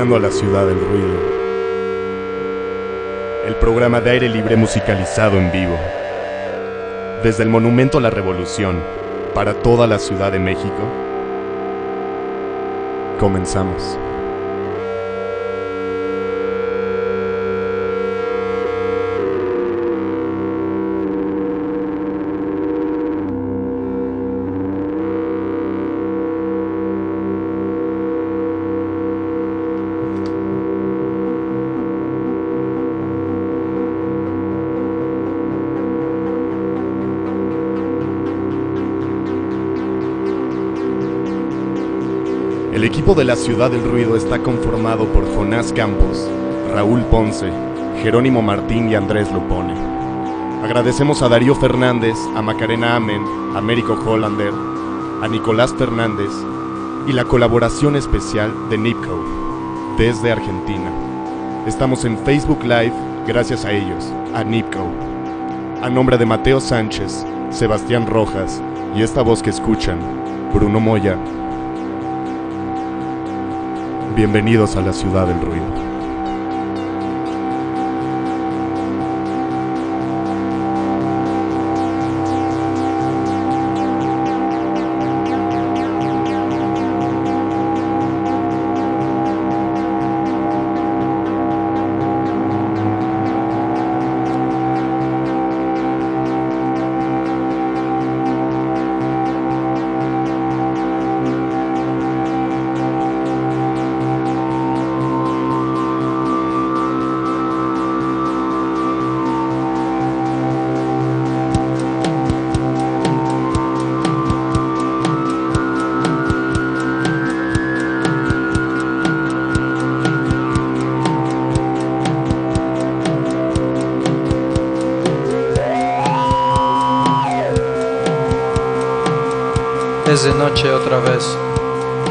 entrando a la ciudad del ruido. El programa de aire libre musicalizado en vivo. Desde el Monumento a la Revolución, para toda la Ciudad de México. Comenzamos. El equipo de la Ciudad del Ruido está conformado por Jonás Campos, Raúl Ponce, Jerónimo Martín y Andrés Lopone. Agradecemos a Darío Fernández, a Macarena Amen, a Américo Hollander, a Nicolás Fernández y la colaboración especial de Nipco, desde Argentina. Estamos en Facebook Live gracias a ellos, a Nipco. A nombre de Mateo Sánchez, Sebastián Rojas y esta voz que escuchan, Bruno Moya. Bienvenidos a la Ciudad del Ruido. Es de noche otra vez.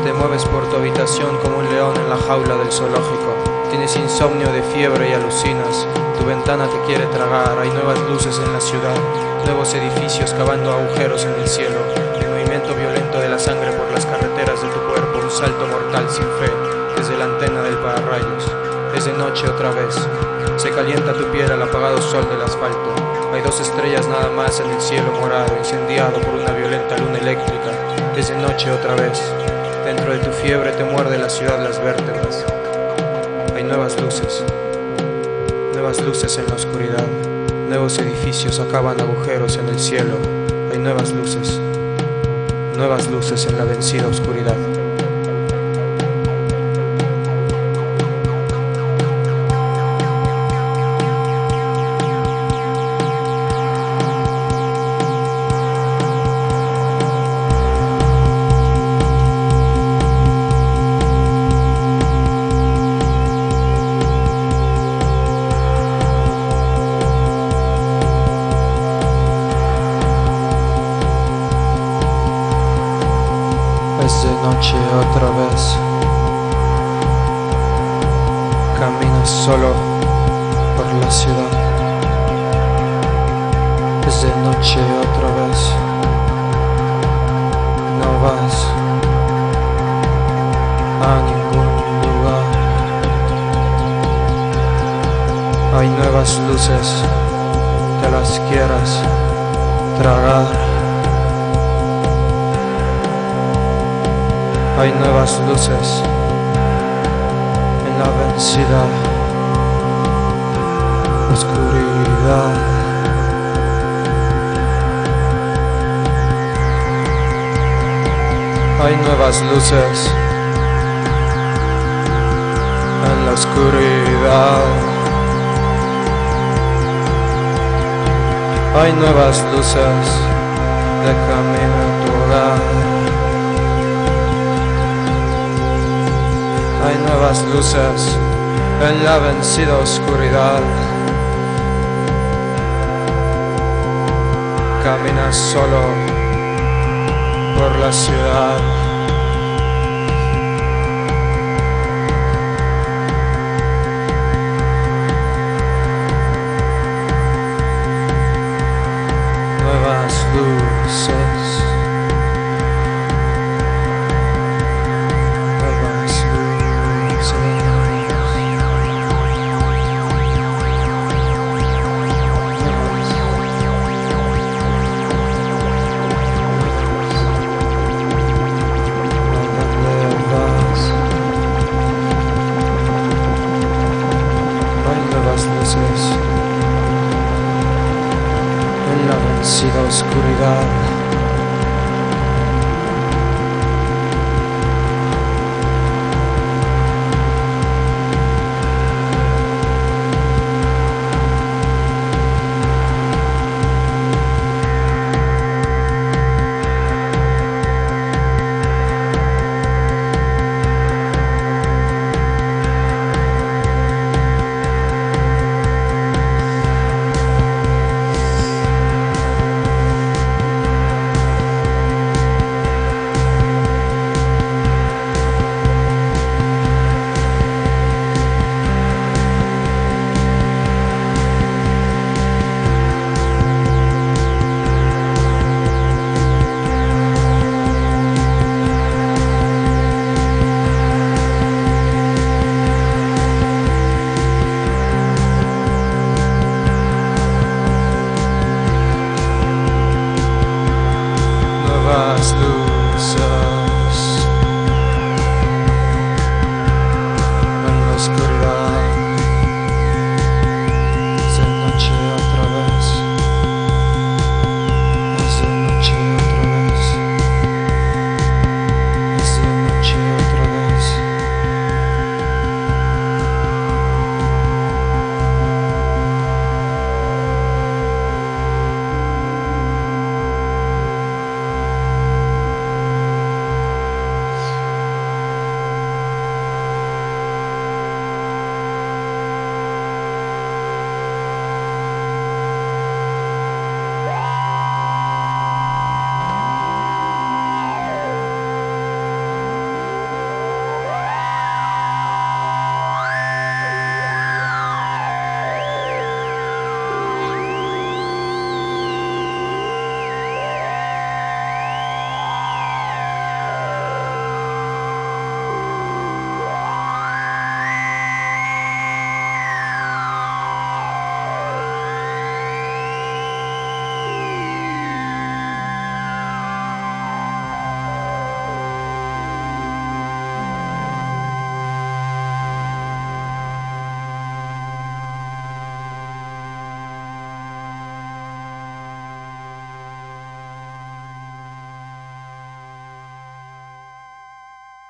Te mueves por tu habitación como un león en la jaula del zoológico. Tienes insomnio de fiebre y alucinas. Tu ventana te quiere tragar. Hay nuevas luces en la ciudad, nuevos edificios cavando agujeros en el cielo. El movimiento violento de la sangre por las carreteras de tu cuerpo. Un salto mortal sin fe desde la antena del pararrayos. Es de noche otra vez. Se calienta tu piel al apagado sol del asfalto. Hay dos estrellas nada más en el cielo morado, incendiado por una violenta luna eléctrica. Es de noche otra vez. Dentro de tu fiebre te muerde la ciudad las vértebras. Hay nuevas luces en la oscuridad. Nuevos edificios acaban agujeros en el cielo. Hay nuevas luces en la vencida oscuridad. Es de noche otra vez. Caminas solo por la ciudad. Es de noche otra vez. No vas a ningún lugar. Hay nuevas luces, te las quieras tragar. Hay nuevas luces en la vencida oscuridad. Hay nuevas luces en la oscuridad. Hay nuevas luces de camino a tu hogar. Hay nuevas luces en la vencida oscuridad. Caminas solo por la ciudad. Nuevas luces. Nuevas luces. las luces en la oscuridad. Es de noche otra vez. Es de noche otra vez. Es de noche otra vez.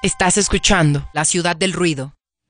Estás escuchando La Ciudad del Ruido.